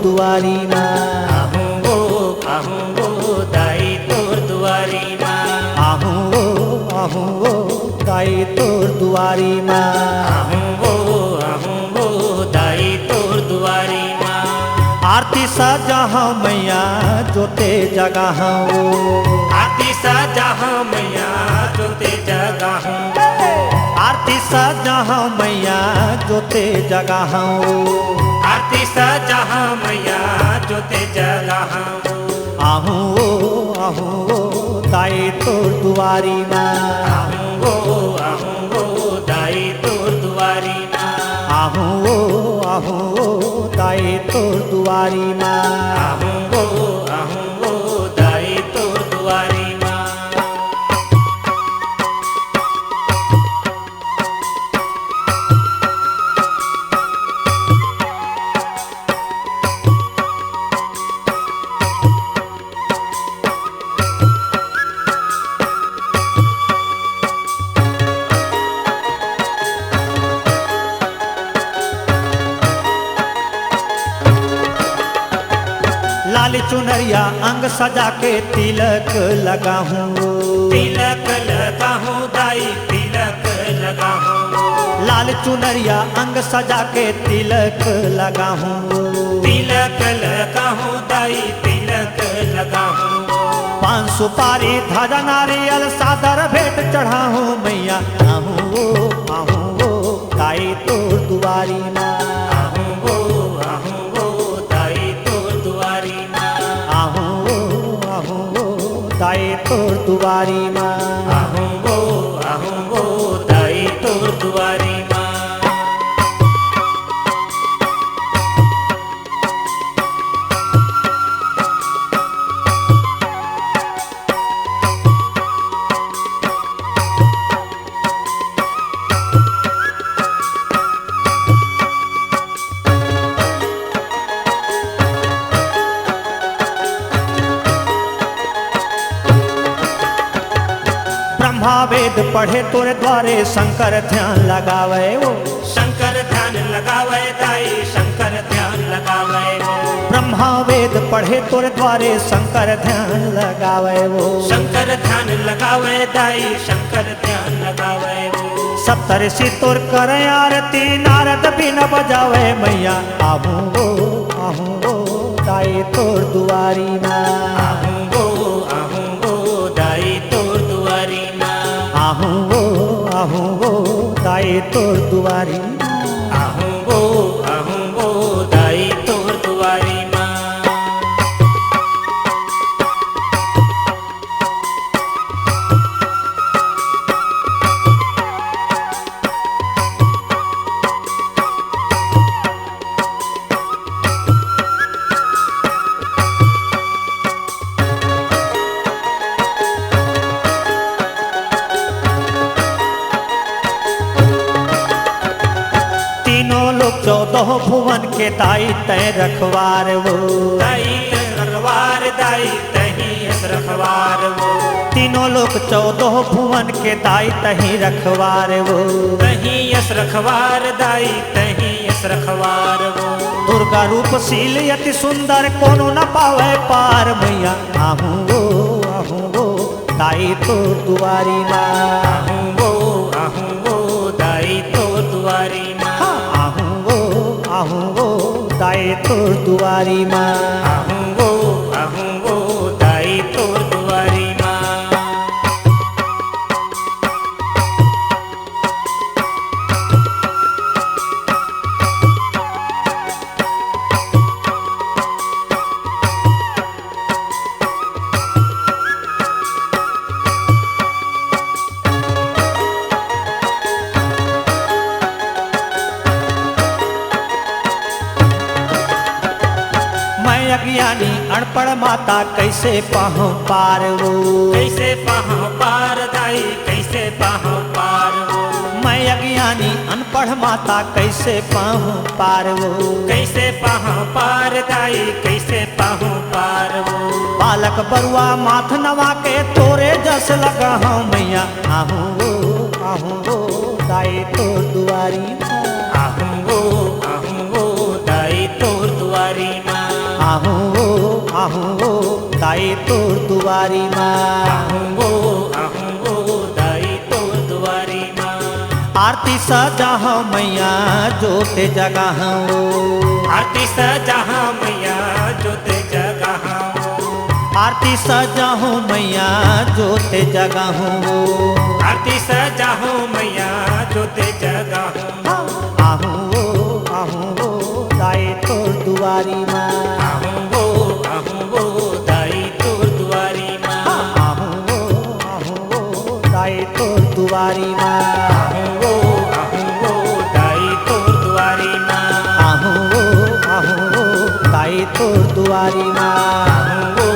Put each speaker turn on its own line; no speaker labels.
दुआरी माँ।
आहूँ वो दाई तोर दुआरी माँ।
आहूँ वो दाई तोर दुआरी माँ।
आहूँ वो दाई तोर दुआरी माँ।
आरती सजाहाँ मैया जोते जगाहाँ।
आरती सजाहाँ मैया जोते जगाहाँ।
आरती सजाहाँ मैया जोते जगाहाँ।
आरती सजाहाँ मैया जोते जगाहाँ।
आहूँ वो दाई तोर दुआरी माँ।
आहूँ वो दाई तोर दुआरी माँ।
आहूँ वो दाई तोर दुआरी माँ।
आहूँ वो दाई तोर दुआरी माँ।
लाल चुनरिया अंग सजा के तिलक लगाहूँ।
तिलक लगाहूँ दाई तिलक लगाहूँ।
लाल चुनरिया अंग सजा के तिलक लगाहूँ।
तिलक लगाहूँ दाई तिलक लगाहूँ।
पान सुपारी ध्वजा नारियल सादर भेंट चढ़ाहूँ मैया। आहूँ वो दाई तोर दुआरी माँ।
आहूँ वो दाई तोर दुआरी माँ।
आहूँ वो दाई तोर दुआरी माँ।
आहूँ वो दाई तोर दुआरी माँ।
ब्रह्मा वेद पढ़े तोरे द्वारे शंकर ध्यान लगावे वो।
शंकर ध्यान लगावे दाई शंकर ध्यान लगावे वो।
ब्रह्मा वेद पढ़े तोरे द्वारे शंकर ध्यान लगावे वो।
शंकर ध्यान लगावे दाई शंकर ध्यान लगावे वो।
सप्तऋषि तोर करे आरती नारद बिन बजावे मैया। आहूँ वो दाई तोर दुआरी माँ।
आहूँ वो दाई तोर दुआरी माँ।
आहूँ वो दाई तोर दुआरी माँ।
आहूँ वो दाई तोर दुआरी माँ।
तीनों लोग 14 भुवन के दाई तय रखवार वो।
दाई रखवार दाई तही रखवार वो।
तीनों लोग 14 भुवन के दाई तही रखवार वो।
तही रखवार दाई तही रखवार वो।
दुर्गा रूप शील अति सुंदर कोनो न पावे पार मैया। आहूँ वो दाई तोर दुआरी माँ।
आहूँ वो दाई तोर दुआरी माँ।
आहूँ वो दाई तोर दुआरी माँ।
आहूँ वो दाई तोर दुआरी माँ।
अज्ञानी अनपढ़ माता कैसे पाहूँ पार वो।
कैसे पाहूँ पार दाई कैसे पाहूँ पार वो।
मैं अज्ञानी अनपढ़ माता कैसे पाहूँ पार वो।
कैसे पाहूँ पार दाई कैसे पाहूँ पार वो।
बालक बरुआ माथ नवा के तोरे जस लगा हूँ मैया। आहूँ वो दाई तोर दुआरी माँ।
आहूँ वो दाई तोर दुआरी माँ।
आहूं वो दाई तोर दुआरी माँ।
आहूं वो दाई तोर दुआरी माँ।
आरती सजाहो मैया जोते जगाहो,
आरती सजाहा मैया जोते जगाहा।
आरती सजाहो मैया जोते जगाहो,
आरती सजाहो मैया जोते जगाहो।
आहूं वो दाई तोर दुआरी माँ।
आहूं वो दाई तोर दुआरी माँ।
आहूं वो दाई तोर दुआरी माँ।
आहूं वो दाई तोर दुआरी माँ।
आहूं वो दाई तोर दुआरी माँ।
आहूं वो